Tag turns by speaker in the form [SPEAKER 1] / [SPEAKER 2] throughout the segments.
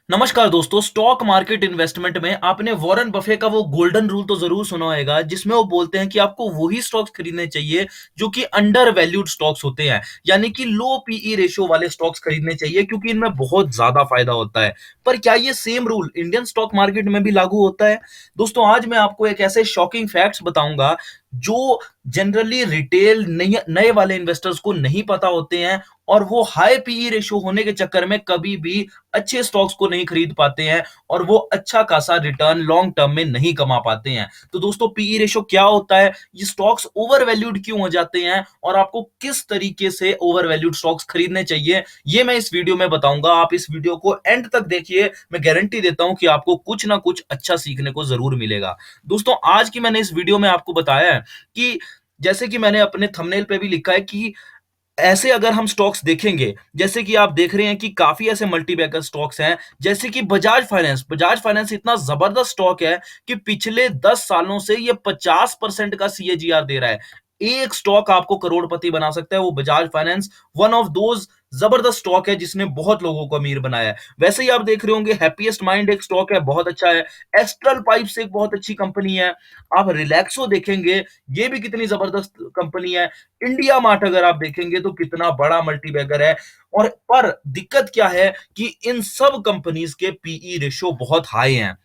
[SPEAKER 1] नमस्कार दोस्तों। Stock market investment में आपने वॉरेन बफे का वो गोल्डन रूल तो जरूर सुना होगा, जिसमें वो बोलते हैं कि आपको वही स्टॉक्स खरीदने चाहिए जो कि अंडर वैल्यूड स्टॉक्स होते हैं, यानी कि लो पीई रेशियो वाले स्टॉक्स खरीदने चाहिए क्योंकि इनमें बहुत ज्यादा फायदा होता है। पर क्या ये same rule Indian stock market में भी लागू होता है? दोस्तों, आज मैं आपको एक ऐसे शॉकिंग फैक्ट्स बताऊंगा जो जनरली रिटेल नए नए वाले इन्वेस्टर्स को नहीं पता होते हैं, और वो हाई पीई रेशियो होने के चक्कर में कभी भी अच्छे स्टॉक्स को नहीं खरीद पाते हैं, और वो अच्छा खासा रिटर्न लॉन्ग टर्म में नहीं कमा पाते हैं। तो दोस्तों, पीई रेशियो क्या होता है, ये स्टॉक्स ओवर वैल्यूड क्यों हो जाते हैं, और आपको किस तरीके से ओवर वैल्यूड स्टॉक्स खरीदने चाहिए, ये मैं इस वीडियो में बताऊंगा। आप इस वीडियो को एंड तक देखिए, मैं गारंटी देता हूं कि आपको कुछ ना कुछ अच्छा सीखने को जरूर मिलेगा। दोस्तों, आज की मैंने इस वीडियो में आपको बताया है कि जैसे कि मैंने अपने थंबनेल पे भी लिखा है कि ऐसे अगर हम स्टॉक्स देखेंगे, जैसे कि आप देख रहे हैं कि काफी ऐसे मल्टीबैगर स्टॉक्स हैं, जैसे कि बजाज फाइनेंस इतना जबरदस्त स्टॉक है कि पिछले 10 सालों से ये 50% का सीएजीआर दे रहा है। एक स्टॉक आपको करोड़पति बना सकता है, वो Bajaj finance one of those जबरदस्त स्टॉक है जिसने बहुत लोगों को अमीर बनाया है। वैसे ही आप देख रहे होंगे, हैप्पीएस्ट माइंड एक स्टॉक है, बहुत अच्छा है। एस्ट्रल पाइप्स एक बहुत अच्छी कंपनी है। आप रिलैक्सो देखेंगे, ये भी कितनी जबरदस्त कंपनी है। इंडिया मार्ट अगर आप देखेंगे तो कितना बड़ा मल्टीबैगर है। और पर दिक्कत क्या है कि इन सब कंपनीज के पीई रेशियो बहुत हाई हैं।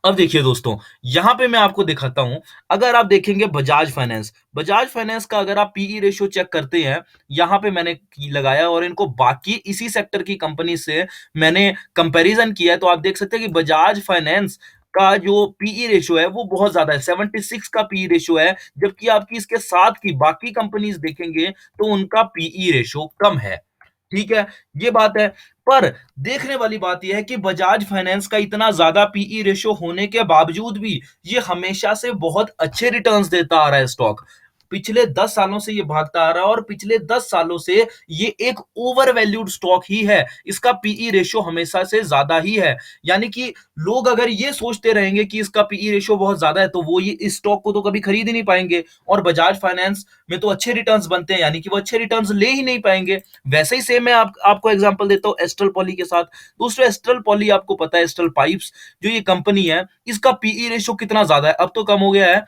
[SPEAKER 1] अब देखिए दोस्तों, यहां पे मैं आपको दिखाता हूं। अगर आप देखेंगे बजाज फाइनेंस का अगर आप पीई रेशियो चेक करते हैं, यहां पे मैंने लगाया और इनको बाकी इसी सेक्टर की कंपनी से मैंने कंपैरिजन किया है, तो आप देख सकते हैं कि बजाज फाइनेंस का जो पीई रेशियो है वो बहुत ज्यादा है, 76 का पीई रेशियो है। जबकि आपकी इसके साथ की बाकी कंपनीज देखेंगे तो उनका पीई रेशियो कम है। ठीक है, ये बात है। पर देखने वाली बात यह है कि बजाज फाइनेंस का इतना ज्यादा पीई रेशियो होने के बावजूद भी ये हमेशा से बहुत अच्छे रिटर्न्स देता आ रहा है स्टॉक। पिछले 10 सालों से ये भागता आ रहा है, और पिछले 10 सालों से ये एक ओवर वैल्यूड स्टॉक ही है। इसका पीई रेशियो हमेशा से ज्यादा ही है। यानी कि लोग अगर ये सोचते रहेंगे कि इसका पीई रेशियो बहुत ज्यादा है, तो वो ये इस स्टॉक को तो कभी खरीद ही नहीं पाएंगे, और बजाज फाइनेंस में तो अच्छे रिटर्न्स बनते हैं, यानी कि वो अच्छे रिटर्न्स ले ही नहीं पाएंगे। वैसे ही सेम मैं आपको एग्जांपल देता हूँ एस्ट्रल पॉली के साथ। दूसरे एस्ट्रल पॉली, आपको पता है एस्ट्रल पाइप्स जो ये कंपनी है, इसका पीई रेशियो कितना ज्यादा है, अब तो कम हो गया है,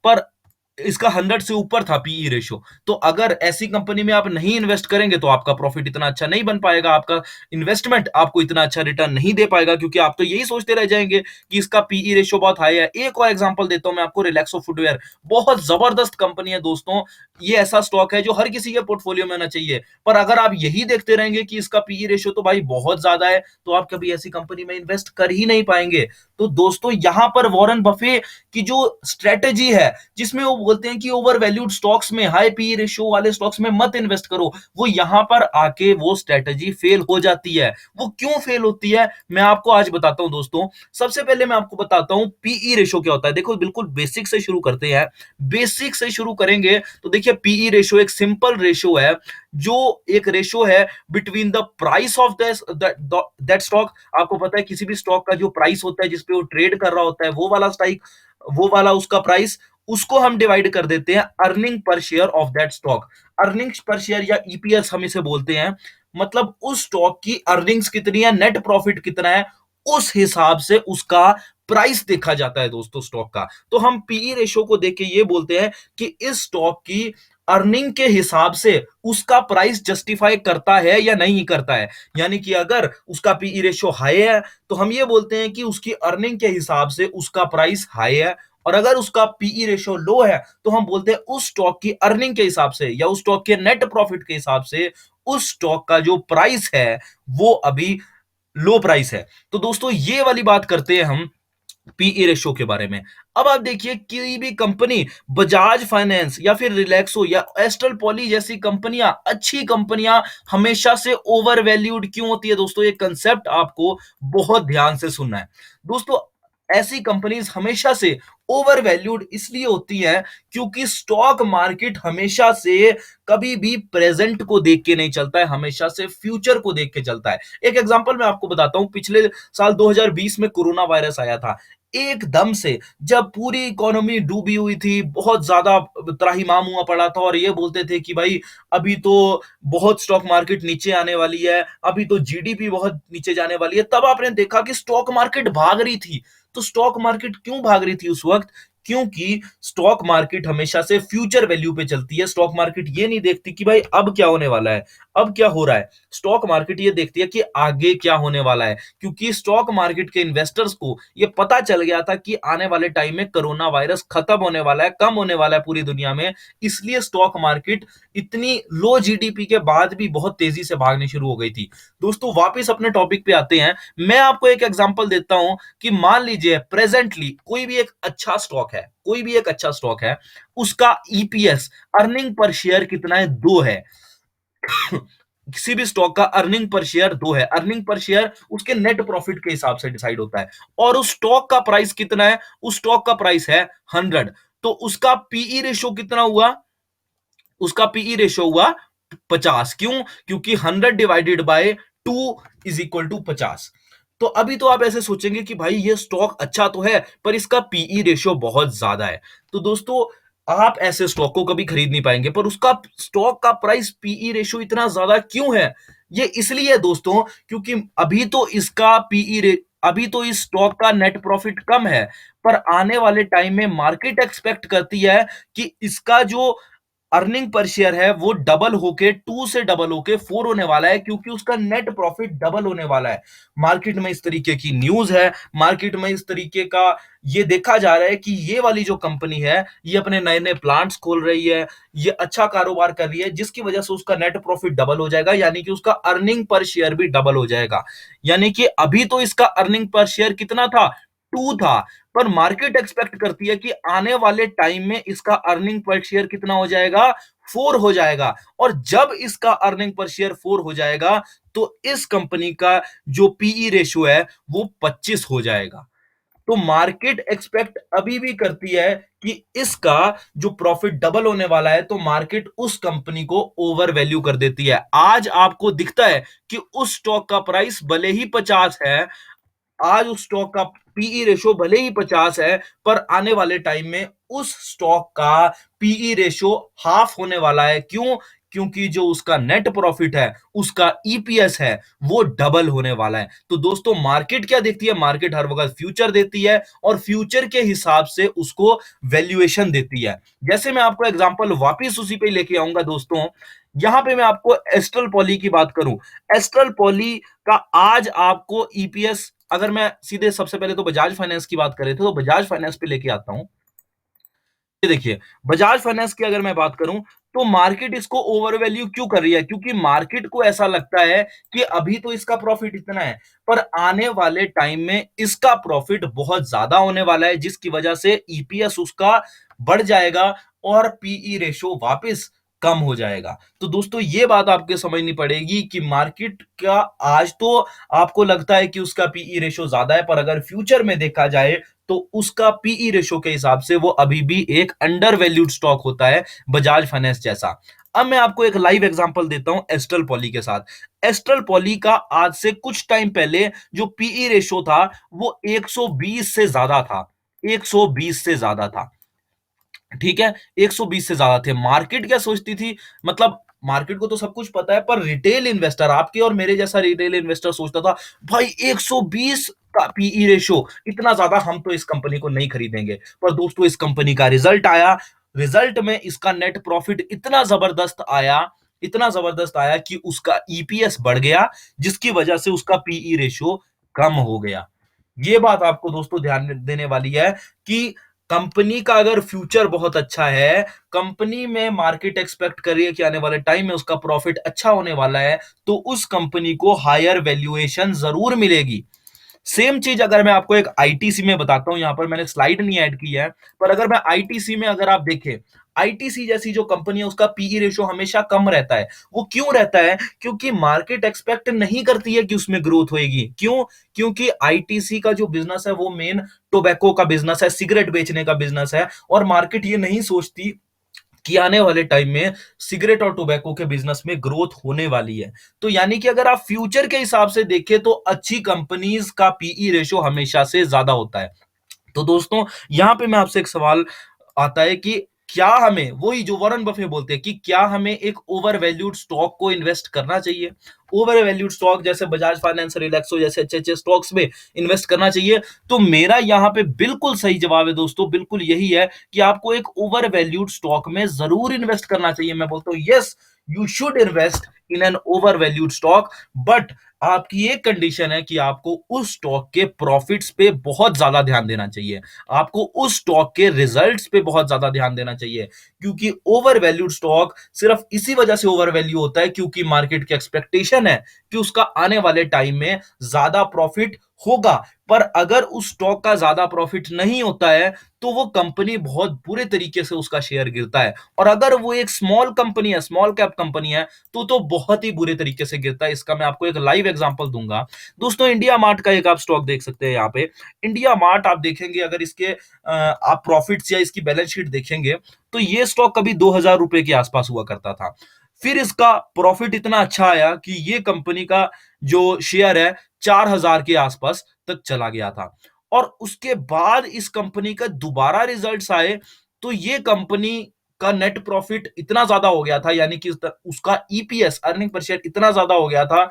[SPEAKER 1] पर इसका 100 से ऊपर था पीई रेशियो। तो अगर ऐसी कंपनी में आप नहीं इन्वेस्ट करेंगे तो आपका प्रॉफिट इतना अच्छा नहीं बन पाएगा, आपका इन्वेस्टमेंट आपको इतना अच्छा रिटर्न नहीं दे पाएगा, क्योंकि आप तो यही सोचते रह जाएंगे कि इसका पीई रेशियो बहुत हाई है। एक और एग्जांपल देता हूं मैं आपको, रिलैक्सो फुटवेयर, बहुत जबरदस्त कंपनी है दोस्तों। ये ऐसा स्टॉक है जो हर किसी के पोर्टफोलियो में होना चाहिए। पर अगर आप यही देखते रहेंगे कि इसका पीई रेशियो तो भाई बहुत ज्यादा है, तो आप कभी ऐसी कंपनी में इन्वेस्ट कर ही नहीं पाएंगे। तो दोस्तों, यहां पर वॉरेन बफे की जो स्ट्रेटेजी है, जिसमें वो बोलते हैं कि ओवर वैल्यूड स्टॉक्स में, हाई पी रेशियो वाले स्टॉक्स में मत इन्वेस्ट करो, वो यहां पर आके वो स्ट्रेटेजी फेल हो जाती है। वो क्यों फेल होती है, मैं आपको आज बताता हूं दोस्तों। सबसे पहले मैं आपको बताता हूं पीई रेशियो क्या होता है। देखो, बिल्कुल बेसिक से शुरू करते हैं। बेसिक से शुरू करेंगे तो देखिए, पीई रेशियो एक सिंपल रेशियो है, जो एक रेशियो है between the price of that stock. आपको पता है किसी भी स्टॉक का जो प्राइस होता है, जिसपे वो ट्रेड कर रहा होता है, वो वाला उसका प्राइस, उसको हम डिवाइड कर देते हैं earning per share of that stock. Earnings पर शेयर या ईपीएस हम इसे बोलते हैं। मतलब उस स्टॉक की अर्निंग्स कितनी है, नेट प्रॉफिट कितना है, उस हिसाब से उसका प्राइस देखा जाता है दोस्तों स्टॉक का। तो हम पीई रेशियो को देख के ये बोलते हैं कि इस स्टॉक की अर्निंग के हिसाब से उसका प्राइस जस्टिफाई करता है या नहीं करता है। यानी कि अगर उसका पीई रेशियो हाई है, तो हम ये बोलते हैं कि उसकी अर्निंग के हिसाब से उसका प्राइस हाई है। और अगर उसका पीई रेशियो लो है, तो हम बोलते हैं उस स्टॉक की अर्निंग के हिसाब से या उस स्टॉक के नेट प्रॉफिट के हिसाब से उस स्टॉक का जो प्राइस है वो अभी लो प्राइस है। तो दोस्तों, ये वाली बात करते हैं हम पीई रेशियो के बारे में। अब आप देखिए, कोई भी कंपनी, बजाज फाइनेंस या फिर रिलैक्सो या एस्ट्रल पॉली जैसी कंपनियां, अच्छी कंपनियां हमेशा से ओवर वैल्यूड क्यों होती है दोस्तों, ये कंसेप्ट आपको बहुत ध्यान से सुनना है दोस्तों। ऐसी कंपनीज हमेशा से ओवर वैल्यूड इसलिए होती हैं क्योंकि स्टॉक मार्केट हमेशा से कभी भी प्रेजेंट को देख के नहीं चलता है, हमेशा से फ्यूचर को देख के चलता है। एक एग्जांपल मैं आपको बताता हूं, पिछले साल 2020 में कोरोना वायरस आया था। एकदम से जब पूरी इकोनॉमी डूबी हुई थी, बहुत ज्यादा त्राहिमाम हुआ पड़ा था और ये बोलते थे कि भाई अभी तो बहुत स्टॉक मार्केट नीचे आने वाली है, अभी तो जीडीपी बहुत नीचे जाने वाली है, तब आपने देखा कि स्टॉक मार्केट भाग रही थी। तो स्टॉक मार्केट क्यों भाग रही थी उस वक्त? क्योंकि स्टॉक मार्केट हमेशा से फ्यूचर वैल्यू पे चलती है। स्टॉक मार्केट ये नहीं देखती कि भाई अब क्या होने वाला है, अब क्या हो रहा है। स्टॉक मार्केट ये देखती है कि आगे क्या होने वाला है, क्योंकि स्टॉक मार्केट के इन्वेस्टर्स को ये पता चल गया था कि आने वाले टाइम में कोरोना वायरस खत्म होने वाला है, कम होने वाला है पूरी दुनिया में। इसलिए स्टॉक मार्केट इतनी लो जीडीपी के बाद भी बहुत तेजी से भागनी शुरू हो गई थी। दोस्तों वापस अपने टॉपिक पे आते हैं। मैं आपको एक एग्जांपल देता हूं कि मान लीजिए प्रेजेंटली कोई भी एक अच्छा स्टॉक है, कोई भी एक अच्छा स्टॉक है, उसका ईपीएस अर्निंग पर शेयर कितना है? 2 है। किसी भी स्टॉक का अर्निंग पर शेयर 2 है। अर्निंग पर शेयर उसके नेट प्रॉफिट के हिसाब से डिसाइड होता है। और उस स्टॉक का प्राइस कितना है? उस स्टॉक का प्राइस है 100। तो उसका पीई रेशो कितना हुआ? उसका पीई रेशो हुआ 50। क्यों? क्योंकि 100 divided by 2 is equal to 50। तो अभी तो आप ऐसे सोचेंगे कि भाई ये स्टॉक अच्छा तो है पर इसका पीई रेशियो बहुत ज्यादा है। तो दोस्तों आप ऐसे स्टॉक को कभी खरीद नहीं पाएंगे। पर उसका स्टॉक का प्राइस पीई रेशियो इतना ज्यादा क्यों है? ये इसलिए है दोस्तों क्योंकि अभी तो इसका अभी तो इस स्टॉक का नेट प्रॉफिट कम है, पर आने वाले टाइम में मार्केट एक्सपेक्ट करती है कि इसका जो अर्निंग पर शेयर है वो डबल होके 2 से डबल होके 4 होने वाला है, क्योंकि उसका नेट प्रॉफिट डबल होने वाला है। मार्केट में इस तरीके की न्यूज है, मार्केट में इस तरीके का ये देखा जा रहा है कि ये वाली जो कंपनी है ये अपने नए नए प्लांट्स खोल रही है, ये अच्छा कारोबार कर रही है, जिसकी वजह से उसका नेट प्रॉफिट डबल हो जाएगा, यानी कि उसका अर्निंग पर शेयर भी डबल हो जाएगा। यानी कि अभी तो इसका अर्निंग पर शेयर कितना था? 2 था। पर मार्केट एक्सपेक्ट करती है कि आने वाले टाइम में इसका अर्निंग पर शेयर कितना हो जाएगा? 4 हो जाएगा। और जब इसका अर्निंग पर शेयर 4 हो जाएगा तो इस कंपनी का जो पीई रेशियो है वो 25 हो जाएगा। तो मार्केट एक्सपेक्ट अभी भी करती है कि इसका जो प्रॉफिट डबल होने वाला है, तो मार्केट उस कंपनी को ओवर वैल्यू कर देती है। आज आपको दिखता है कि उस स्टॉक का प्राइस भले ही 50 है, आज उस स्टॉक का पीई रेशो भले ही 50 है, पर आने वाले टाइम में उस स्टॉक का पीई रेशो हाफ होने वाला है। क्यों? क्योंकि जो उसका नेट प्रॉफिट है, उसका ईपीएस है, वो डबल होने वाला है। तो दोस्तों मार्केट क्या देखती है? मार्केट हर वक्त फ्यूचर देती है और फ्यूचर के हिसाब से उसको वैल्यूएशन देती है। जैसे मैं आपको एग्जांपल वापस उसी पे लेके आऊंगा दोस्तों। यहां पे मैं आपको एस्ट्रल पॉली की बात करूं। एस्ट्रल पॉली का आज आपको ईपीएस, अगर मैं सीधे सबसे पहले तो बजाज फाइनेंस की बात करें तो बजाज फाइनेंस पे लेके आता हूं। ये देखिए, बजाज फाइनेंस की अगर मैं बात करूं तो मार्केट इसको ओवर वैल्यू क्यों कर रही है? क्योंकि मार्केट को ऐसा लगता है कि अभी तो इसका प्रॉफिट इतना है, पर आने वाले टाइम में इसका प्रॉफिट बहुत ज्यादा होने वाला है, जिसकी वजह से ईपीएस उसका बढ़ जाएगा और पीई रेशो वापस कम हो जाएगा। तो दोस्तों ये बात आपको समझनी पड़ेगी कि मार्केट का आज तो आपको लगता है कि उसका पीई रेशो ज्यादा है, पर अगर फ्यूचर में देखा जाए तो उसका पीई रेशो के हिसाब से वो अभी भी एक अंडर वैल्यूड स्टॉक होता है, बजाज फाइनेंस जैसा। अब मैं आपको एक लाइव एग्जांपल देता हूं एस्ट्रल पॉली के साथ। एस्ट्रल पॉली का आज से कुछ टाइम पहले जो पीई रेशो था वो 120 से ज्यादा था। 120 से ज्यादा था। ठीक है, 120 से ज्यादा थे। मार्केट क्या सोचती थी? मतलब मार्केट को तो सब कुछ पता है, पर रिटेल इन्वेस्टर, आपके और मेरे जैसा रिटेल इन्वेस्टर सोचता था भाई 120 का पीई रेशो इतना ज्यादा, हम तो इस कंपनी को नहीं खरीदेंगे। पर दोस्तों इस कंपनी का रिजल्ट आया, रिजल्ट में इसका नेट प्रॉफिट इतना जबरदस्त आया, इतना जबरदस्त आया कि उसका ईपीएस बढ़ गया, जिसकी वजह से उसका पीई रेशो कम हो गया। ये बात आपको दोस्तों ध्यान देने वाली है कि कंपनी का अगर फ्यूचर बहुत अच्छा है, कंपनी में मार्केट एक्सपेक्ट कर रही है कि आने वाले टाइम में उसका प्रॉफिट अच्छा होने वाला है, तो उस कंपनी को हायर वैल्यूएशन जरूर मिलेगी। सेम चीज अगर मैं आपको एक आईटीसी में बताता हूं, यहां पर मैंने स्लाइड नहीं ऐड की है, पर अगर मैं आईटीसी में अगर आप देखें, आईटीसी जैसी जो कंपनी है उसका पीई रेशियो हमेशा कम रहता है। वो क्यों रहता है? क्योंकि मार्केट एक्सपेक्ट नहीं करती है कि उसमें ग्रोथ होएगी। क्यों? क्योंकि आईटीसी का जो बिजनेस है वो मेन टोबैको का बिजनेस है, सिगरेट बेचने का बिजनेस है, और मार्केट ये नहीं सोचती कि आने वाले टाइम में सिगरेट और टोबैको के बिजनेस में ग्रोथ होने वाली है। तो यानी कि अगर आप फ्यूचर के हिसाब से देखें तो अच्छी कंपनीज का पीई रेशियो हमेशा से ज्यादा होता है। तो दोस्तों, यहां पे मैं आपसे एक सवाल आता है कि क्या हमें, वही जो वॉरेन बफे बोलते हैं, कि क्या हमें एक ओवर वैल्यूड स्टॉक को इन्वेस्ट करना चाहिए? ओवर वैल्यूड स्टॉक जैसे बजाज फाइनेंस, रिलैक्सो जैसे अच्छे अच्छे स्टॉक्स में इन्वेस्ट करना चाहिए? तो मेरा यहाँ पे बिल्कुल सही जवाब है दोस्तों, बिल्कुल यही है कि आपको एक ओवर वैल्यूड स्टॉक में जरूर इन्वेस्ट करना चाहिए। मैं बोलता हूँ yes, you should invest in an over valued stock, but आपकी एक कंडीशन है कि आपको उस स्टॉक के प्रॉफिट्स पे बहुत ज्यादा ध्यान देना चाहिए, आपको उस स्टॉक के रिजल्ट्स पे बहुत ज्यादा ध्यान देना चाहिए। क्योंकि ओवर वैल्यूड स्टॉक सिर्फ इसी वजह से ओवर वैल्यू होता है क्योंकि मार्केट की एक्सपेक्टेशन है कि उसका आने वाले टाइम में ज्यादा प्रॉफिट होगा। पर अगर उस स्टॉक का ज्यादा प्रॉफिट नहीं होता है तो वो कंपनी बहुत बुरे तरीके से उसका शेयर गिरता है, और अगर वो एक स्मॉल कंपनी है, स्मॉल कैप कंपनी है, तो बहुत ही बुरे तरीके से गिरता है। इसका मैं आपको एक लाइव एग्जांपल दूंगा। दोस्तों, इंडिया मार्ट का एक आप स्टॉक देख सकते हैं। यहाँ पे इंडिया मार्ट आप देखेंगे, अगर इसके आप प्रॉफिट्स या इसकी बैलेंस शीट देखेंगे तो ये स्टॉक कभी 2000 रुपए के आसपास हुआ करता था। फिर इसका प्रॉफिट इतना अच्छा आया कि ये कंपनी का जो शेयर है 4000 के आसपास तक चला गया था। और उसके बाद इस कंपनी का दोबारा रिजल्ट्स आए तो ये कंपनी का नेट प्रॉफिट इतना ज्यादा हो गया था, यानी कि उसका ईपीएस, अर्निंग पर शेयर, इतना ज्यादा हो गया था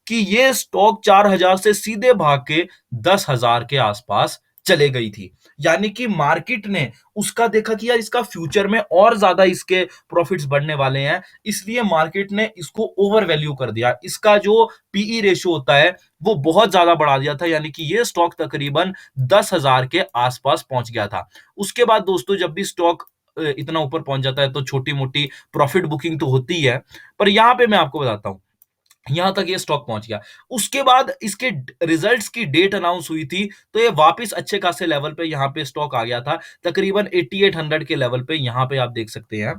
[SPEAKER 1] कि ये स्टॉक 4000 से सीधे भाग के 10,000 के आसपास चले गई थी। यानी कि मार्केट ने उसका देखा कि यार इसका फ्यूचर में और ज्यादा इसके प्रॉफिट्स बढ़ने वाले हैं, इसलिए मार्केट ने इसको ओवर वैल्यू कर दिया। इसका जो पीई रेशियो होता है वो बहुत ज्यादा बढ़ा दिया था, यानी कि ये स्टॉक तकरीबन 10,000 के आसपास पहुंच गया था। उसके बाद दोस्तों, जब भी स्टॉक इतना ऊपर पहुंच जाता है तो छोटी मोटी प्रॉफिट बुकिंग तो होती है। पर यहां पे मैं आपको बताता हूं, यहां तक ये स्टॉक पहुंच गया। उसके बाद इसके रिजल्ट्स की डेट अनाउंस हुई थी तो ये वापस अच्छे खासे लेवल पे यहां पे स्टॉक आ गया था, तकरीबन 8800 के लेवल पे। यहां पे आप देख सकते हैं,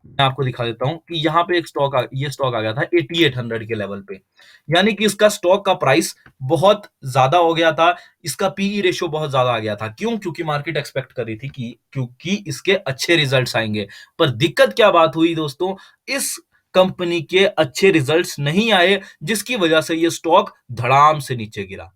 [SPEAKER 1] मैं आपको दिखा देता हूं कि यहां पे ये स्टॉक आ गया था 8800 के लेवल पे। यानी कि इसका स्टॉक का प्राइस बहुत ज्यादा हो गया था, इसका पीई रेशियो बहुत ज्यादा आ गया था। क्यों? क्योंकि मार्केट एक्सपेक्ट कर रही थी कि क्योंकि इसके अच्छे रिजल्ट्स आएंगे। पर दिक्कत क्या बात हुई दोस्तों, इस कंपनी के अच्छे रिजल्ट्स नहीं आए, जिसकी वजह से ये स्टॉक धड़ाम से नीचे गिरा।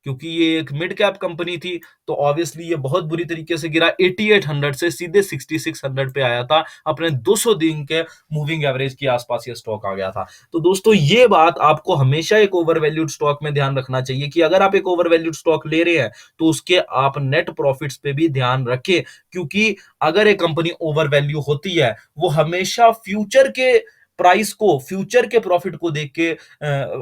[SPEAKER 1] क्योंकि ये एक मिड कैप कंपनी थी तो ऑब्वियसली ये बहुत बुरी तरीके से गिरा। 8800 से सीधे 6600 पे आया था, अपने 200 दिन के मूविंग एवरेज के आसपास ये स्टॉक आ गया था। तो दोस्तों, ये बात आपको हमेशा एक ओवर वैल्यूड स्टॉक में ध्यान रखना चाहिए कि अगर आप एक ओवर वैल्यूड स्टॉक ले रहे हैं तो उसके आप नेट प्रॉफिट्स पे भी ध्यान रखें। क्योंकि अगर एक कंपनी ओवर वैल्यू होती है, वो हमेशा फ्यूचर के प्राइस को, फ्यूचर के प्रॉफिट को देख के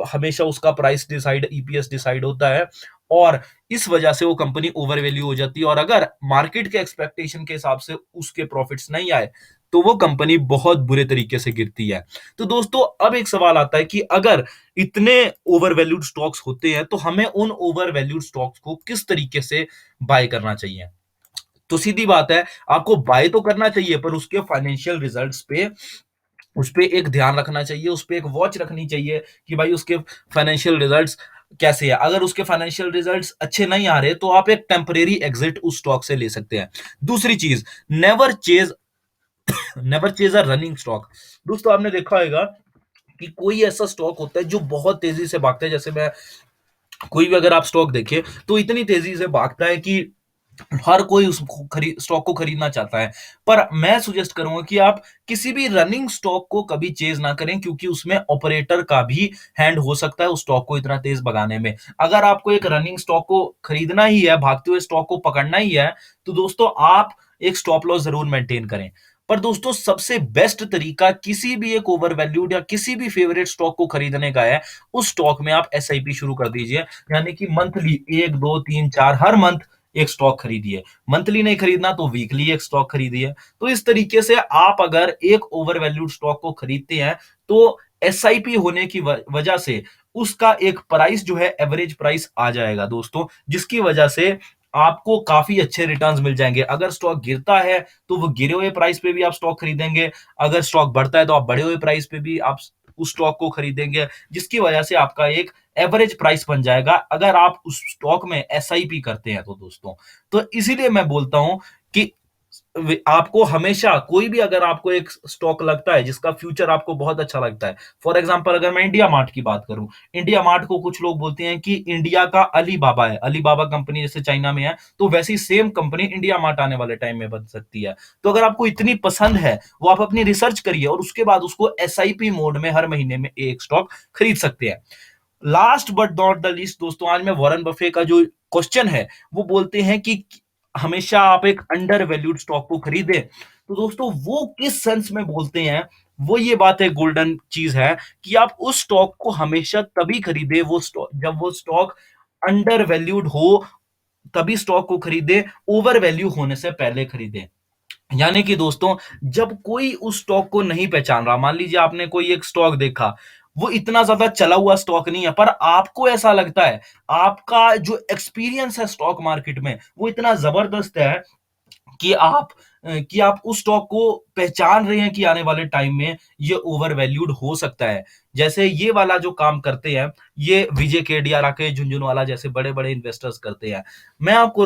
[SPEAKER 1] हमेशा उसका प्राइस डिसाइड, ईपीएस डिसाइड होता है, और इस वजह से वो कंपनी ओवर वैल्यू हो जाती है। और अगर मार्केट के एक्सपेक्टेशन के हिसाब से उसके प्रॉफिट्स नहीं आए तो वो कंपनी बहुत बुरे तरीके से गिरती है। तो दोस्तों, अब एक सवाल आता है कि अगर इतने ओवर वैल्यूड स्टॉक्स होते हैं तो हमें उन ओवर वैल्यूड स्टॉक्स को किस तरीके से बाय करना चाहिए? तो सीधी बात है, आपको बाय तो करना चाहिए पर उसके फाइनेंशियल रिजल्ट्स पे, उस पे एक ध्यान रखना चाहिए, उस पे एक वॉच रखनी चाहिए कि भाई उसके फाइनेंशियल रिजल्ट्स कैसे है। अगर उसके फाइनेंशियल रिजल्ट्स अच्छे नहीं आ रहे तो आप एक टेम्परेरी एग्जिट उस स्टॉक से ले सकते हैं। दूसरी चीज, नेवर चेज नेवर चेज अ रनिंग स्टॉक। दोस्तों, आपने देखा होगा कि कोई ऐसा स्टॉक होता है जो बहुत तेजी से भागता है। जैसे मैं, कोई भी अगर आप स्टॉक देखिए तो इतनी तेजी से भागता है कि हर कोई उस स्टॉक को खरीदना चाहता है। पर मैं सुजेस्ट करूंगा कि आप किसी भी रनिंग स्टॉक को कभी चेज ना करें, क्योंकि उसमें ऑपरेटर का भी हैंड हो सकता है उस स्टॉक को इतना तेज भगाने में। अगर आपको एक रनिंग स्टॉक को खरीदना ही है, भागते हुए स्टॉक को पकड़ना ही है, तो दोस्तों आप एक स्टॉप लॉस जरूर मेंटेन करें। पर दोस्तों, सबसे बेस्ट तरीका किसी भी एक ओवर वैल्यूड या किसी भी फेवरेट स्टॉक को खरीदने का है, उस स्टॉक में आप एसआईपी शुरू कर दीजिए। यानी कि मंथली 1 2 3 4 हर मंथ एक स्टॉक खरीदिए। मंथली नहीं खरीदना तो वीकली एक स्टॉक खरीदिए। तो इस तरीके से आप अगर एक ओवर वैल्यूड स्टॉक को खरीदते हैं तो एसआईपी होने की वजह से उसका एक प्राइस जो है, एवरेज प्राइस आ जाएगा दोस्तों, जिसकी वजह से आपको काफ़ी अच्छे रिटर्न्स मिल जाएँगे। अगर स्टॉक गिरता है, तो वो गिरे हुए प्राइस पे भी आप स्टॉक खरीदेंगे। अगर स्टॉक बढ़ता है, तो आप बढ़े हुए प्राइस पे भी आप उस स्टॉक को खरीदेंगे, जिसकी वजह से आपका एक एवरेज प्राइस बन जाएगा, अगर आप उस स्टॉक में एसआईपी करते हैं तो दोस्तों। तो इसीलिए मैं बोलता हूँ कि आपको हमेशा कोई भी अगर आपको एक स्टॉक लगता है जिसका फ्यूचर आपको बहुत अच्छा लगता है, फॉर एग्जांपल अगर मैं इंडिया मार्ट की बात करूं, इंडिया मार्ट को कुछ लोग बोलते हैं कि इंडिया का अलीबाबा है, अलीबाबा कंपनी जैसे चाइना में है, तो वैसी सेम कंपनी इंडिया मार्ट आने वाले टाइम में बन सकती है। तो अगर आपको इतनी पसंद है, वो आप अपनी रिसर्च करिए और उसके बाद उसको एसआईपी मोड में हर महीने में एक स्टॉक खरीद सकते हैं। Last but not the least दोस्तों, आज मैं वॉरेन बफे का जो क्वेश्चन है, वो बोलते हैं कि हमेशा आप एक अंडर वैल्यूड स्टॉक को खरीदें। तो दोस्तों वो किस सेंस में बोलते हैं, वो ये बात है, गोल्डन चीज है कि आप उस स्टॉक को हमेशा तभी खरीदें वो स्टॉक जब वो स्टॉक अंडर वैल्यूड हो, तभी स्टॉक को खरीदें, ओवर वैल्यू होने से पहले खरीदें। यानी कि दोस्तों, जब कोई उस स्टॉक को नहीं पहचान रहा, मान लीजिए आपने कोई एक स्टॉक देखा, वो इतना ज्यादा चला हुआ स्टॉक नहीं है, पर आपको ऐसा लगता है, आपका जो एक्सपीरियंस है स्टॉक मार्केट में वो इतना जबरदस्त है कि आप उस स्टॉक को पहचान रहे हैं कि आने वाले टाइम में ये ओवर वैल्यूड हो सकता है। जैसे ये वाला जो काम करते हैं, ये विजय केडिया, राकेश झुनझुनवाला जैसे बड़े-बड़े इन्वेस्टर्स करते हैं। मैं आपको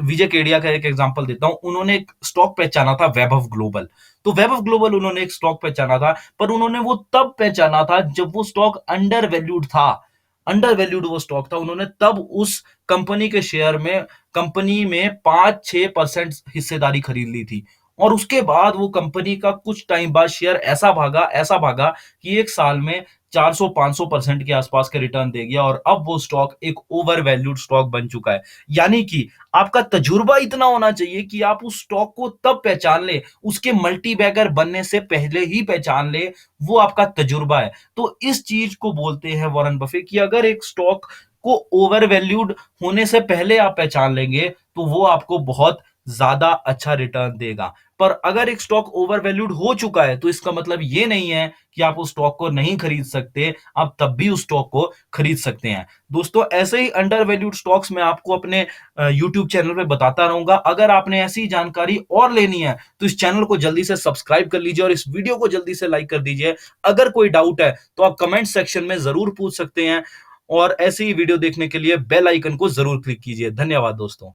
[SPEAKER 1] विजय केडिया का एक एग्जांपल देता हूँ। उन्होंने एक स्टॉक पहचाना था, वैभव ग्लोबल। तो वैभव ग्लोबल उन्होंने एक स्टॉक पहचाना था, पर उन्होंने वो तब पहचाना था जब वो स्टॉक अंडर वैल्यूड था। अंडर वैल्यूड वो स्टॉक था, उन्होंने तब उस कंपनी के शेयर में, कंपनी में 5-6% हिस्सेदारी खरीद ली थी। और उसके बाद वो कंपनी का कुछ टाइम बाद शेयर ऐसा भागा कि एक साल में 400-500% के आसपास के रिटर्न दे गया और अब वो स्टॉक एक ओवर वैल्यूड स्टॉक बन चुका है। यानी कि आपका तजुर्बा इतना होना चाहिए कि आप उस स्टॉक को तब पहचान लें, उसके मल्टी बैगर बनने से पहले ही पहचान लें, वो आपका तजुर्बा है। तो इस चीज को बोलते हैं वॉरेन बफे कि अगर एक स्टॉक को ओवर वैल्यूड होने से पहले आप पहचान लेंगे, तो वो आपको बहुत ज़्यादा अच्छा रिटर्न देगा। पर अगर एक स्टॉक ओवर वैल्यूड हो चुका है, तो इसका मतलब ये नहीं है कि आप उस स्टॉक को नहीं खरीद सकते, आप तब भी उस स्टॉक को खरीद सकते हैं। दोस्तों, ऐसे ही अंडर वैल्यूड स्टॉक्स मैं आपको अपने यूट्यूब चैनल पे बताता रहूँगा। अगर आपने ऐसी जानकारी और लेनी है, तो इस चैनल को जल्दी से सब्सक्राइब कर लीजिए और इस वीडियो को जल्दी से लाइक कर दीजिए। अगर कोई डाउट है, तो आप कमेंट सेक्शन में ज़रूर पूछ सकते हैं और ऐसे ही वीडियो देखने के लिए बेल आइकन को ज़रूर क्लिक कीजिए। धन्यवाद दोस्तों।